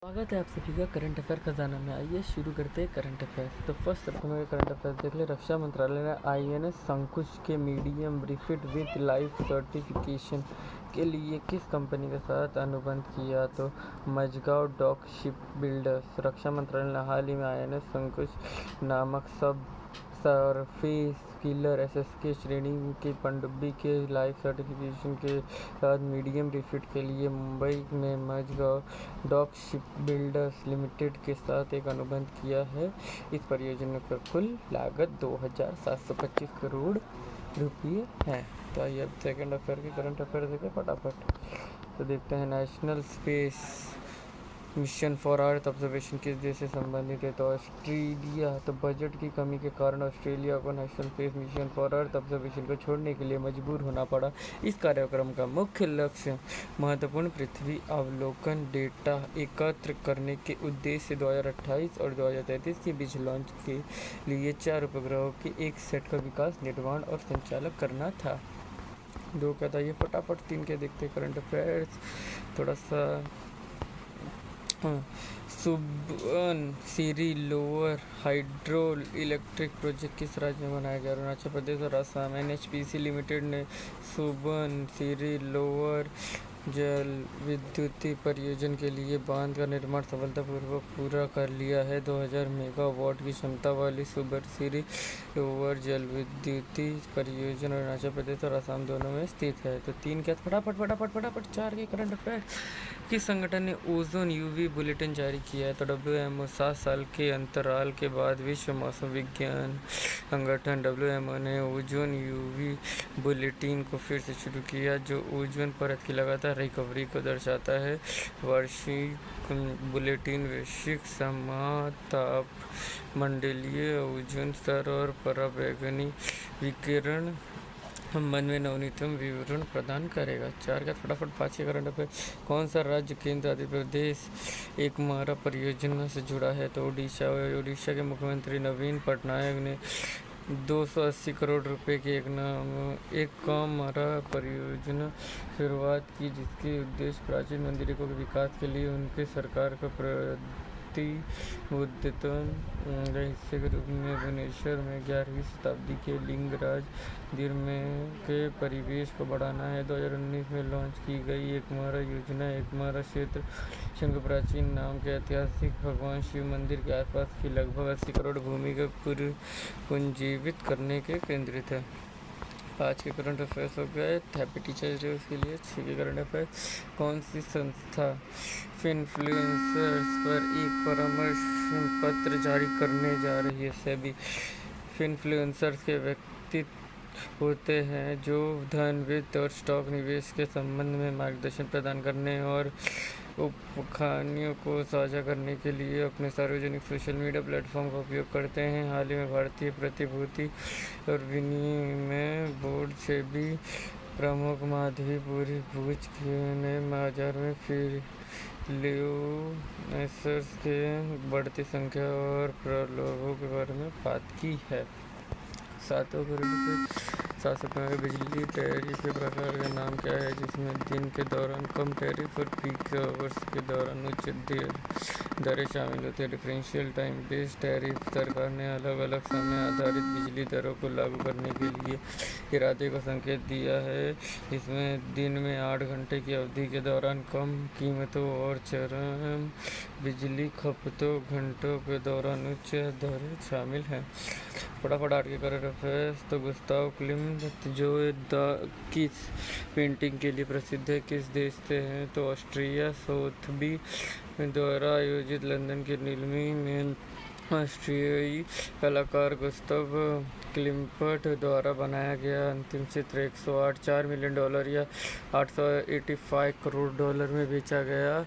स्वागत है आप सभी का करंट अफेयर खजाना में। आइए शुरू करते हैं करंट अफेयर। तो फर्स्ट सितंबर के करंट अफेयर देख ले। रक्षा मंत्रालय ने आईएनएस शंकुश के medium refit with life certification के लिए किस कंपनी के साथ अनुबंध किया? तो मझगांव डॉक शिप बिल्डर्स। रक्षा मंत्रालय ने हाल ही में आईएनएस शंकुश नामक सब सरफेस किलर एसएसके श्रेणी के पनडुब्बी के लाइफ सर्टिफिकेशन के साथ मीडियम रिफिट के लिए मुंबई में Mazagon dock ship builders limited के साथ एक अनुबंध किया है। इस परियोजना का कुल लागत 2,725 करोड़ रुपये है। तो आइए अब सेकेंड अफेयर के करंट अफेयर देखें फटाफट। तो देखते हैं national space mission for earth observation किस देश से संबंधित है? तो ऑस्ट्रेलिया। तो बजट की कमी के कारण ऑस्ट्रेलिया को national space mission for earth observation को छोड़ने के लिए मजबूर होना पड़ा। इस कार्यक्रम का मुख्य लक्ष्य महत्वपूर्ण पृथ्वी अवलोकन डेटा एकत्र करने के उद्देश्य से 2028 और 2033 के बीच लॉन्च के लिए 4 उपग्रहों के एक सेट का विकास, निर्माण और संचालन करना था। दो कहता ये फटाफट 3 के देखते करंट अफेयर्स थोड़ा सा। Subansiri lower hydro electric project किस राज्य में बनाया गया? अरुणाचल प्रदेश और असम। एनएचपीसी लिमिटेड ने सुबनसिरी लोअर जल विद्युतीय परियोजना के लिए बांध का निर्माण सफलतापूर्वक पूरा कर लिया है। 2000 मेगावाट की क्षमता वाली सुबनसिरी लोअर जल विद्युतीय परियोजना अरुणाचल प्रदेश और असम दोनों में स्थित है। तो 3 क्या फटाफट 4 के करंट अफेयर। किस संगठन ने ओजोन यूवी बुलेटिन जारी किया है? तो WMO 7 साल के अंतराल के बाद विश्व मौसम विज्ञान संगठन WMO ने ओजोन यूवी बुलेटिन को फिर से शुरू किया, जो ओजोन परत की लगातार रिकवरी को दर्शाता है। वार्षिक बुलेटिन वैश्विक समताप मंडलीय ओजोन स्तर और पराबैंगनी विकिरण संबंध में नवीनतम विवरण प्रदान करेगा। 4 का फटाफट 5 के करंट अफेयर। कौन सा राज्य केंद्र आंध्र प्रदेश एकमारा परियोजना से जुड़ा है? तो उड़ीसा के मुख्यमंत्री नवीन पटनायक ने 280 करोड़ रुपए की एक कामरा परियोजना शुरुआत की, जिसके उद्देश्य प्राचीन मंदिरों के विकास के लिए उनके सरकार का प्रतिबद्धता के हिस्से के रूप में भुवनेश्वर में 11वीं शताब्दी के लिंगराज मंदिर के परिवेश को बढ़ाना है। 2019 में लॉन्च की गई एकमारा योजना एकमारा क्षेत्र के प्राचीन नाम के ऐतिहासिक भगवान शिव मंदिर के आसपास की लगभग 80 करोड़ भूमि को पुनर्जीवित करने के केंद्रित है। 5 के करंट अफेयर्स हो गए। हैप्पी टीचर्स डे उसके लिए। 6 के करंट अफेयर। कौन सी संस्था फिनफ्लुएंसर्स पर एक परामर्श पत्र जारी करने जा रही है? सेबी। फिनफ्लुएंसर्स के व्यक्ति होते हैं जो धन, वित्त और स्टॉक निवेश के संबंध में मार्गदर्शन प्रदान करने और उपकरणों को साझा करने के लिए अपने सार्वजनिक सोशल मीडिया प्लेटफॉर्म का उपयोग करते हैं। हाल ही में भारतीय प्रतिभूति और विनिमय बोर्ड सेबी प्रमुख माधवी पुरी भुज ने बाजार में फ्रीलांसर्स के बढ़ती संख्या और प्रलोभों के बारे में बात की है। 7 सितंबर बिजली टैरिफ के प्रकार का नाम क्या है, जिसमें दिन के दौरान कम टैरिफ और पीक आवर्स के दौरान उच्च दरें शामिल होती है? Differential time based tariff. सरकार ने अलग अलग समय आधारित बिजली दरों को लागू करने के लिए इरादे का संकेत दिया है, जिसमें दिन में 8 घंटे की अवधि के दौरान कम कीमतों और चरम बिजली खपतों घंटों के दौरान उच्च दरें शामिल हैं। फटाफट 8 के करंट अफेयर्स। तो गुस्ताव क्लिम्ट जो किस पेंटिंग के लिए प्रसिद्ध है, किस देश से हैं? तो ऑस्ट्रिया। सोथबी द्वारा आयोजित लंदन की नीलमी में ऑस्ट्रियाई कलाकार गुस्ताव क्लिम्ट द्वारा बनाया गया अंतिम चित्र 108 मिलियन डॉलर या 885 करोड़ डॉलर में बेचा गया,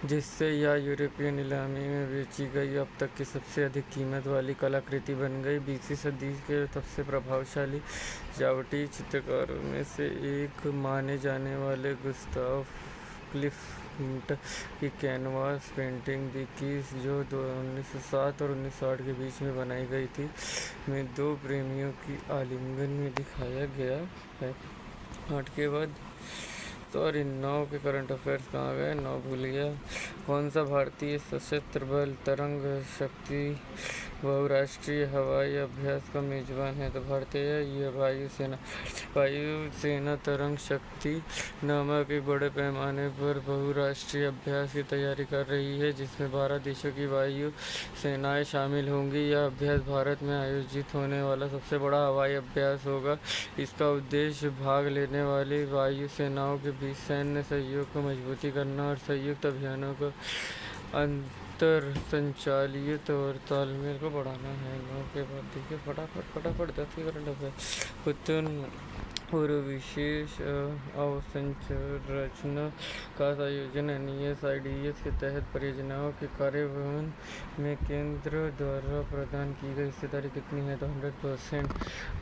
जिससे यह यूरोपीय नीलामी में बेची गई अब तक की सबसे अधिक कीमत वाली कलाकृति बन गई। 20वीं सदी के सबसे प्रभावशाली सजावटी चित्रकारों में से एक माने जाने वाले गुस्ताव क्लिम्ट की कैनवास पेंटिंग द किस, जो 1907 और 1908 के बीच में बनाई गई थी, में 2 प्रेमियों की आलिंगन में दिखाया गया है। 8 के बाद सॉरी 9 के करंट अफेयर्स कहाँ गए, 9 भूल गया। कौन सा भारतीय सशस्त्र बल तरंग शक्ति बहुराष्ट्रीय हवाई अभ्यास का मेजबान है? तो भारतीय वायुसेना तरंग शक्ति नामक एक बड़े पैमाने पर बहुराष्ट्रीय अभ्यास की तैयारी कर रही है, जिसमें 12 देशों की वायु सेनाएं शामिल होंगी। यह अभ्यास भारत में आयोजित होने वाला सबसे बड़ा हवाई अभ्यास होगा। इसका उद्देश्य भाग लेने वाली वायु सेनाओं के बीच सैन्य सहयोग को मजबूती करना और संयुक्त अभियानों को अंतर संचालित और तालमेल को बढ़ाना है। 9 के बाद देखिए फटाफट 10 के करंट अफेयर। पूर्व विशेष अवसंरचना का आयोजन NES-IDS के तहत परियोजनाओं के कार्यान्वयन में केंद्र द्वारा प्रदान की गई हिस्सेदारी कितनी है? तो 100%।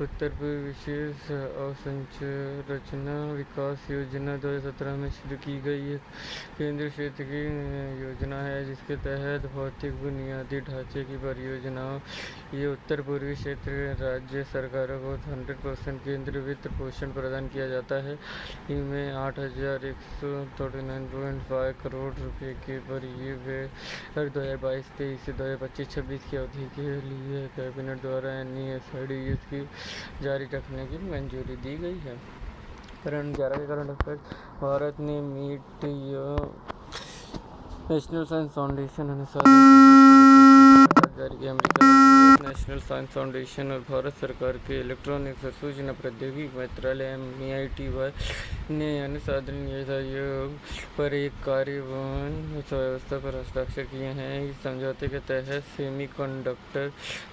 उत्तर पूर्व विशेष अवसंरचना विकास योजना 2017 में शुरू की गई एक केंद्रीय क्षेत्र की योजना है, जिसके तहत भौतिक बुनियादी ढांचे की परियोजनाओं ये उत्तर पूर्वी क्षेत्र राज्य सरकारों को 100% केंद्रीय वित्त पोषण प्रदान किया जाता है। इनमें 8,139.5 करोड़ रुपए के परिव्यय 2022-23 से 2025-26 की अवधि के लिए कैबिनेट द्वारा NES-IDS की जारी रखने की मंजूरी दी गई है। करंट 11 के करंट अफेयर। भारत ने मीट नेशनल साइंस फाउंडेशन अनुसार जारी किया। अमेरिका नेशनल साइंस फाउंडेशन और भारत सरकार के इलेक्ट्रॉनिक्स और सूचना प्रौद्योगिकी मंत्रालय MITY ने अनुसंधान सहयोग पर एक कार्यान्वयन व्यवस्था पर हस्ताक्षर किए हैं। इस समझौते के तहत सेमीकंडक्टर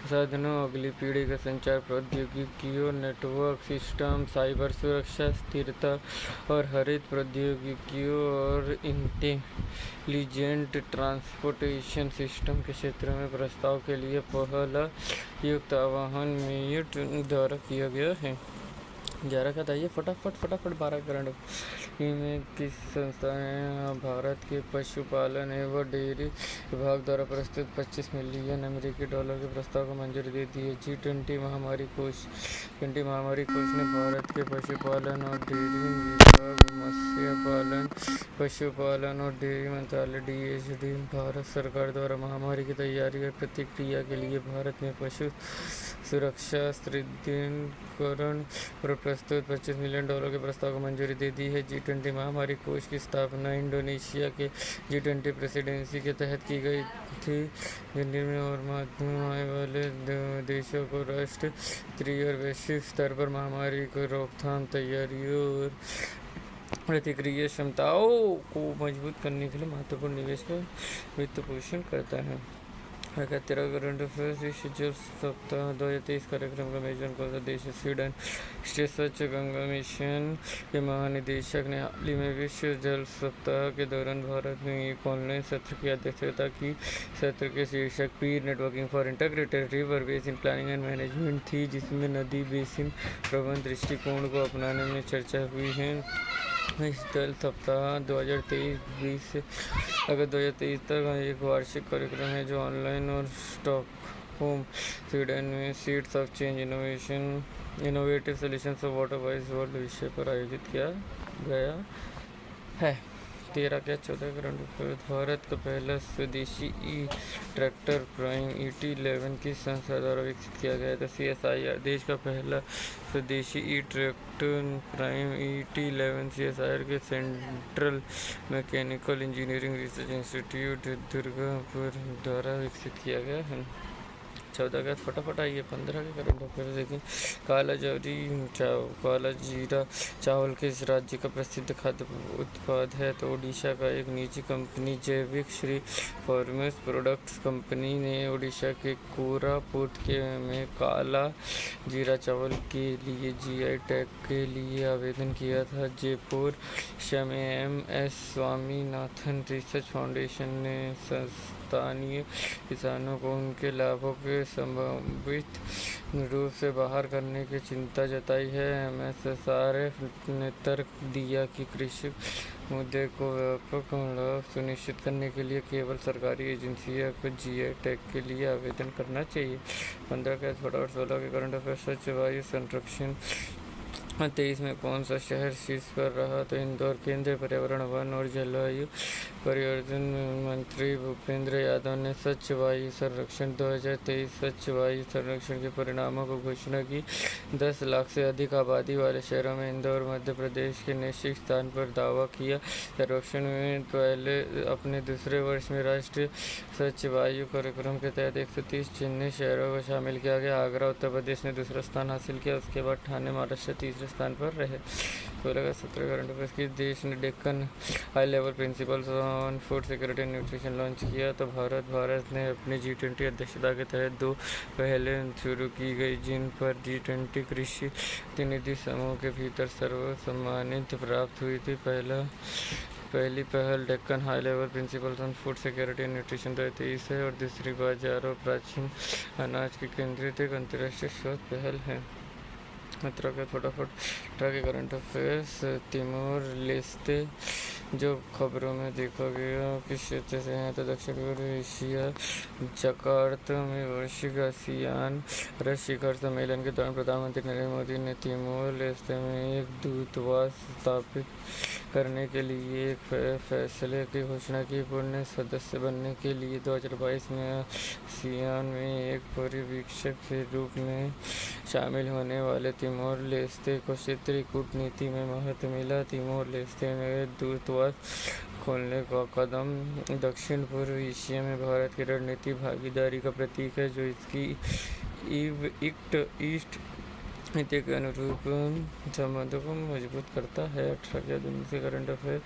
साधनों, अगली पीढ़ी के संचार प्रौद्योगिकियों, नेटवर्क सिस्टम, साइबर सुरक्षा, स्थिरता और हरित प्रौद्योगिकियों और इंटेलिजेंट ट्रांसपोर्टेशन सिस्टम के क्षेत्र में प्रस्ताव के लिए पहला युक्त आह्वान मीट द्वारा किया गया है। 11 का था ये फटाफट 12 करंट में किस संस्था ने भारत के पशुपालन एवं डेयरी विभाग द्वारा प्रस्तुत 25 मिलियन अमेरिकी डॉलर के प्रस्ताव को मंजूरी दे दी है? G20 महामारी कोष ने भारत के पशुपालन और डेयरी विभाग, मत्स्य पालन, पशुपालन और डेयरी मंत्रालय DHD, भारत सरकार द्वारा महामारी की तैयारी और प्रतिक्रिया के लिए भारत में पशु सुरक्षा सुदृढ़ीकरण पर प्रस्तुत 25 मिलियन डॉलर के प्रस्ताव को मंजूरी दे दी है। G20 महामारी कोष की स्थापना इंडोनेशिया के G20 प्रेसिडेंसी के तहत की गई थी, निम्न और मध्यम आय वाले देशों को राष्ट्र स्तरीय और वैश्विक स्तर पर महामारी को रोकथाम तैयारियों और प्रतिक्रिया क्षमताओं को मजबूत करने के लिए महत्वपूर्ण निवेश का वित्त पोषण करता है। 13 करंट अफेयर्स। विश्व जल सप्ताह 2023 कार्यक्रम का मेजबान कौन सा देश है? स्वीडन। राष्ट्रीय स्वच्छ गंगा मिशन के महानिदेशक ने हाल ही में विश्व जल सप्ताह के दौरान भारत में एक ऑनलाइन सत्र की अध्यक्षता की। सत्र के शीर्षक पीर networking for integrated river basin planning and management थी, जिसमें नदी बेसिन प्रबंधन दृष्टिकोण को अपनाने में चर्चा हुई है। इस जल सप्ताह 2023-20 से अगस्त 2023 तक एक वार्षिक कार्यक्रम है जो ऑनलाइन और स्टॉकहोम स्वीडन में seeds of change innovative solutions for water wise world विषय पर आयोजित किया गया है। 13 के 14 करंट अफेयर। भारत का पहला स्वदेशी ट्रैक्टर प्राइम ET11 किस संस्था द्वारा विकसित किया गया था? CSIR। देश का पहला स्वदेशी ट्रैक्टर प्राइम ET11 CSIR के central mechanical engineering research institute Durgapur द्वारा विकसित किया गया है। 14 का फटाफट आइए। 15 के करंट अफेयर देखें। काला जीरा चावल किस राज्य का प्रसिद्ध खाद्य उत्पाद है? तो ओडिशा का एक निजी कंपनी जैविक श्री फार्मर्स प्रोडक्ट्स कंपनी ने ओडिशा के कोरापुट में काला जीरा चावल के लिए GI टैग के लिए आवेदन किया था। जयपुर में MS स्वामीनाथन रिसर्च फाउंडेशन ने स्थानीय किसानों को उनके लाभों के संभावित रूप से बाहर करने की चिंता जताई है। MSSRF ने तर्क दिया कि कृषि मुद्दे को व्यापक लाभ सुनिश्चित करने के लिए केवल सरकारी एजेंसियों को GI टैग के लिए आवेदन करना चाहिए। 15 का फटाफट 16 के करंट अफेयर। स्वच्छ वायु संरक्षण 23 में कौन सा शहर शीर्ष पर रहा? तो इंदौर। केंद्रीय पर्यावरण, वन और जलवायु परिवर्तन मंत्री भूपेंद्र यादव ने स्वच्छ वायु सर्वेक्षण 2023 स्वच्छ वायु सर्वेक्षण के परिणामों को घोषणा की। 10 लाख से अधिक आबादी वाले शहरों में इंदौर मध्य प्रदेश के निश्चित स्थान पर दावा किया। सर्वेक्षण में पहले अपने दूसरे वर्ष में राष्ट्रीय स्वच्छ वायु कार्यक्रम के तहत 130 चिन्हित शहरों को शामिल किया गया। आगरा उत्तर प्रदेश ने दूसरा स्थान हासिल किया, उसके बाद ठाणे महाराष्ट्र तीसरे स्थान पर रहे। 17 करंट अफेयर्स की देश ने Deccan high level principles on food security and nutrition launch किया। तो भारत ने अपनी G20 अध्यक्षता के तहत 2 पहलें शुरू की गई, जिन पर G20 कृषि प्रतिनिधि समूह के भीतर सर्वसम्मानित प्राप्त हुई थी। पहली पहल Deccan high level principles on food security and nutrition 2023 है और दूसरी बाजारों प्राचीन अनाज की केंद्रित एक अंतर्राष्ट्रीय शोध पहल है। फटाफट के करंट अफेयर्स। तिमोर लेस्ते जो खबरों में देखा गया किस क्षेत्र से हैं? तो दक्षिण पूर्व एशिया। जकार्ता में वार्षिक आसियान भारत शिखर सम्मेलन के दौरान प्रधानमंत्री नरेंद्र मोदी ने तिमोर लेस्ते में एक दूतावास स्थापित करने के लिए एक फैसले की घोषणा की। पूर्ण सदस्य बनने के लिए 2022 में आसियान में एक पर्यवेक्षक के रूप में शामिल होने वाले तिमोर लेस्ते को क्षेत्रीय कूटनीति में महत्व मिला। तिमोर लेस्ते में दूतावास खोलने का कदम दक्षिण पूर्व एशिया में भारत की रणनीतिक भागीदारी का प्रतीक है, जो इसकी ईस्ट नीति के अनुरूप संबंधों को मजबूत करता है। 18 दुनिया से करंट अफेयर।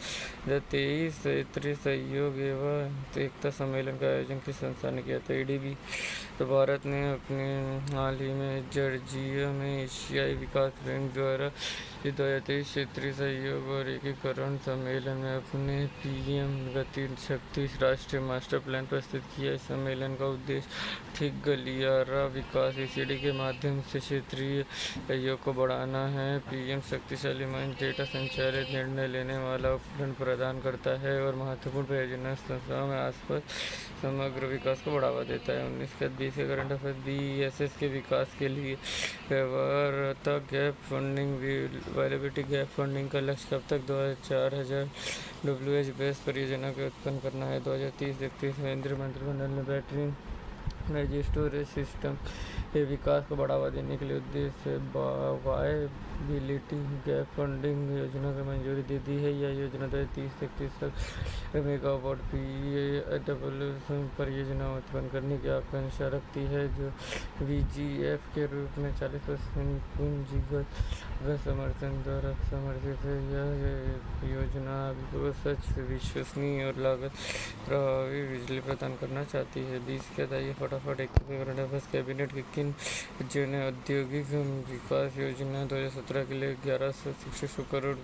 23 क्षेत्रीय सहयोग एवं एकता सम्मेलन का आयोजन किस संस्था ने किया था? ADB। तो भारत ने अपने हाल ही में जॉर्जिया में एशियाई विकास बैंक द्वारा 2023 क्षेत्रीय सहयोग और एकीकरण सम्मेलन में अपने PM गति शक्ति राष्ट्रीय मास्टर प्लान प्रस्तुत किया। इस सम्मेलन का उद्देश्य ठीक गलियारा विकास ECD के माध्यम से क्षेत्रीय सहयोग को बढ़ाना है। PM शक्तिशाली मंच डेटा संचालित निर्णय लेने वाला उपकरण प्रदान करता है और महत्वपूर्ण परियोजना संस्थाओं में आसपास समग्र विकास को बढ़ावा देता है। 19 के 20 के करंट अफेयर। BESS के विकास के लिए व्यवहार्यता gap funding viability gap funding का लक्ष्य कब तक? 4000 WH बेस परियोजना को उत्पन्न करना है। 2030-31 में केंद्रीय मंत्रिमंडल ने बैटरी एनर्जी स्टोरेज सिस्टम के विकास को बढ़ावा देने के लिए उद्देश्य वायबिलिटी गैप फंडिंग योजना को मंजूरी दे दी है। यह योजना 30-31 तक मेगावाट PWS परियोजना उत्पन्न करने की आकांक्षा रखती है, जो VGF के रूप में 40% पूंजीगत समर्थन द्वारा समर्थित है। यह योजना आपको सच विश्वसनीय और लागत प्रभावी बिजली प्रदान करना चाहती है। 20 के दाइए फटाफट एक कैबिनेट के किन राज्यों ने औद्योगिक विकास योजना 2017 के लिए 1166 करोड़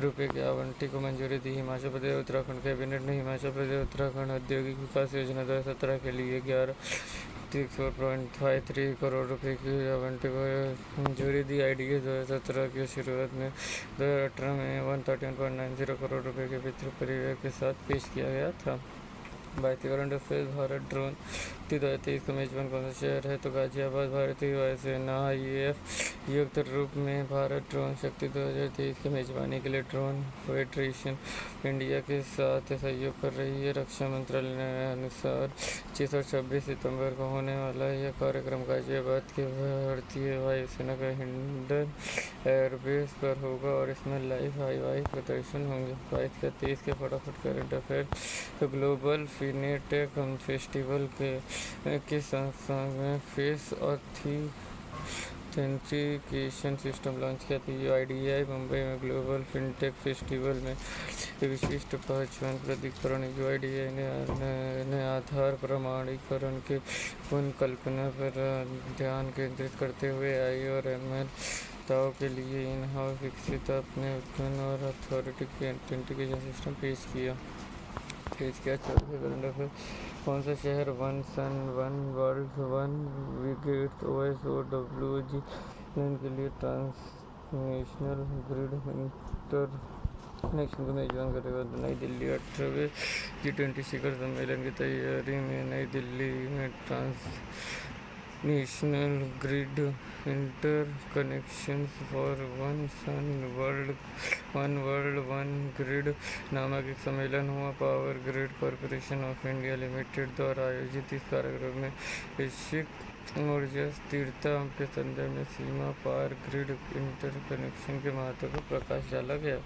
रुपए के आवंटन को मंजूरी दी? हिमाचल प्रदेश उत्तराखंड। कैबिनेट ने हिमाचल प्रदेश उत्तराखंड औद्योगिक विकास योजना 2017 के लिए 11.53 करोड़ रुपए की आवंटन को मंजूरी दी। IDA 2017 की शुरुआत में 2018 में 131.90 करोड़ रुपए के वित्तीय परिव्यय के साथ पेश किया गया था। भारतीय करंट अफेयर। भारत ड्रोन 2023 का मेजबान कौन सा शहर है? तो गाजियाबाद। भारतीय वायुसेना IAF संयुक्त रूप में भारत ड्रोन शक्ति 2023 की मेजबानी के लिए ड्रोन फेडरेशन इंडिया के साथ सहयोग कर रही है। रक्षा मंत्रालय के अनुसार 25 और 26 सितंबर को होने वाला यह कार्यक्रम गाजियाबाद के भारतीय वायुसेना के हिंडन एयरबेस पर होगा और इसमें लाइव हवाई प्रदर्शन होंगे। 22 का 23 के फटाफट करंट अफेयर। तो ग्लोबल फिनेटेक फेस्टिवल के संस्था में फेस ऑथेंटिकेशन सिस्टम लॉन्च किया था। IDI मुंबई में ग्लोबल फिनटेक फेस्टिवल में विशिष्ट पहचान प्राधिकरण UIDAI ने आधार प्रमाणीकरण के पुनर्कल्पना पर ध्यान केंद्रित करते हुए AI और ML दावों के लिए इन हाउस विकसित अपने उत्पन्न और ऑथेंटिकेशन सिस्टम पेश किया। कौन सा शहर one sun one world one विगेट OSOWG के लिए ट्रांसनेशनल ग्रिड इंटरकनेक्शन को मेजबान करेगा? नई दिल्ली। 18वें G20 शिखर सम्मेलन की तैयारी में नई दिल्ली में national grid interconnections for one world one grid नामक एक सम्मेलन हुआ। Power grid corporation of India limited द्वारा आयोजित इस कार्यक्रम में वैश्विक ऊर्जा स्थिरता के संदर्भ में सीमा पार ग्रिड इंटरकनेक्शन के महत्व पर प्रकाश डाला गया।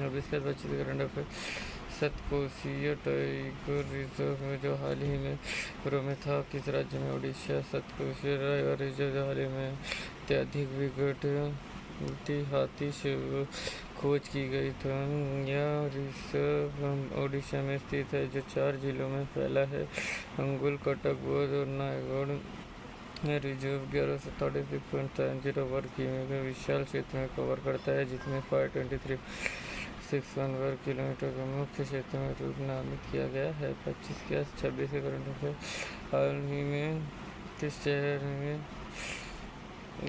अब इसके बाद current affair. Satkosia tiger reserve में जो हाल ही में पूर्व में था, किस राज्य में? उड़ीसा। सतकोशिया टाइगर रिजर्व जो हाल ही में अत्यधिक विकट हाथी से खोज की गई था। यह रिजर्व उड़ीसा में स्थित है, जो 4 जिलों में फैला है: अंगुल, कटक, बौद्ध और नायगढ़। यह रिजर्व 1147.70 वर्ग किलोमीटर विशाल क्षेत्र में कवर करता है, जिसमें 523.61 वर्ग किलोमीटर को मुख्य क्षेत्र में रूप नामित किया गया है। 25 के 26 के करंट अफेयर। हाल ही में किस शहर में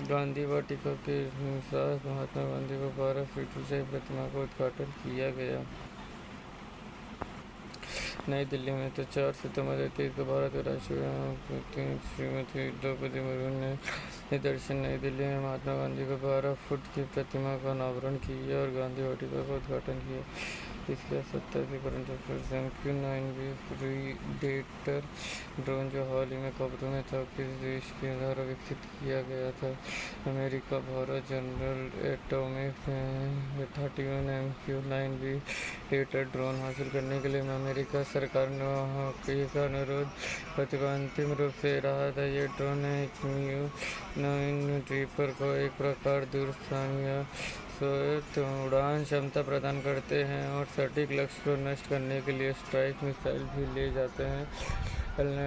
गांधी वाटिका के साथ महात्मा गांधी को 12 फीट ऊंचाई प्रतिमा का उद्घाटन किया गया? नई दिल्ली में। तो 4 सितंबर 2023 को भारत के राष्ट्रपति श्रीमती द्रौपदी मुर्मू ने निदर्शन नई दिल्ली में महात्मा गांधी को 12 फुट की प्रतिमा का अनावरण किया और गांधी वाटिका का उद्घाटन किया। इसके 27 current affairs. MQ-9B predator drone जो हाल ही में खबरों में था, किस देश के द्वारा विकसित किया गया था? America. Bharat. General Atomics 31 MQ-9B predator drone हासिल करने के लिए अमेरिका सरकार ने का अनुरोध प्रतिभा अंतिम रूप से रहा था। ये ड्रोन MQ-9 रीपर को एक प्रकार दूरस्थान या स्वायत्त उड़ान क्षमता प्रदान करते हैं और सटीक लक्ष्य को नष्ट करने के लिए स्ट्राइक मिसाइल भी ले जाते हैं।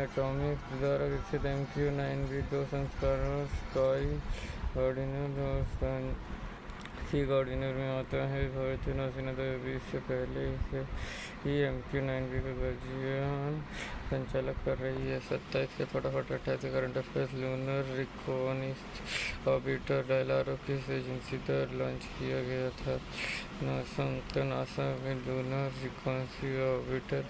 एटॉमिक्स द्वारा विकसित MQ-9B 2 संस्करणों स्काई गार्डिनर और सी गार्डिनर में आता है। भारतीय नौसेना द्वारा इससे पहले इसे ही MQ-9B का गर्जियन संचालक कर रही है। 27 के फटाफट 28 करंट अफेयर्स। लूनर रिकॉनिस्ट ऑर्बिटर डेलारो किस एजेंसी द्वारा लॉन्च किया गया था? नासा में लूनर रिकॉनिस्ट ऑर्बिटर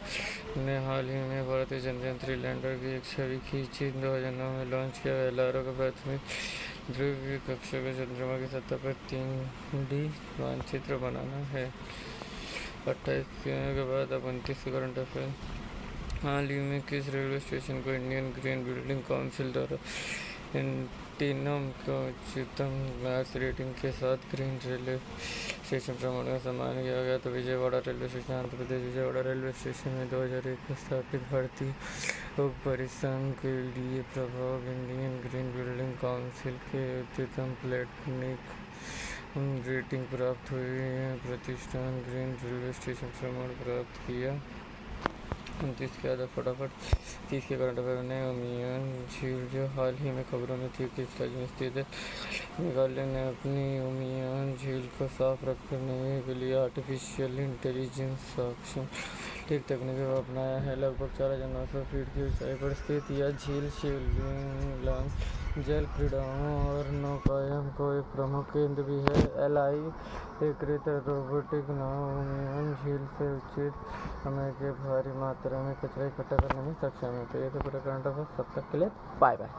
ने हाल ही में भारतीय जनयंत्र लैंडर की एक छवि खींची। 2009 में लॉन्च किया। डेलारो का प्राथमिक ध्रुवीय कक्षा को चंद्रमा की सतह पर 3D मानचित्र बनाना है। 28 के बाद अब 29 करंट अफेयर। हाल ही में किस रेलवे स्टेशन को इंडियन ग्रीन बिल्डिंग काउंसिल द्वारा प्लैटिनम को उच्चतम क्लास रेटिंग के साथ ग्रीन रेलवे स्टेशन प्रमाण का सम्मान किया गया? तो Vijayawada railway station, Andhra Pradesh. Vijayawada railway station में 2001 में स्थापित भारतीय लोक परिसंघ के लिए प्रभाव इंडियन ग्रीन बिल्डिंग काउंसिल के उच्चतम प्लैटिनम रेटिंग प्राप्त हुई है। प्रतिष्ठान ग्रीन रेलवे स्टेशन प्रमाण प्राप्त किया। 29 के आधा फटाफट 30 के करंट अफेयर ने उमियम झील जो हाल ही में खबरों में थी, किस राज्य में स्थित है? मेघालय ने अपनी उमियम झील को साफ रखने के लिए आर्टिफिशियल इंटेलिजेंस सक्षम तकनीकों को अपनाया है। लगभग 4900 फीट की ऊंचाई पर स्थित यह झील शिवलिंग जल क्रीड़ाओं और नौकायन को एक प्रमुख केंद्र भी है। एकृत रोबोटिक नाव उमियम झील से उचित समय के भारी मात्रा में कचरा इकट्ठा करने में सक्षम है। तो ये तो पूरा करंट अफेयर। सब तक के लिए बाय बाय।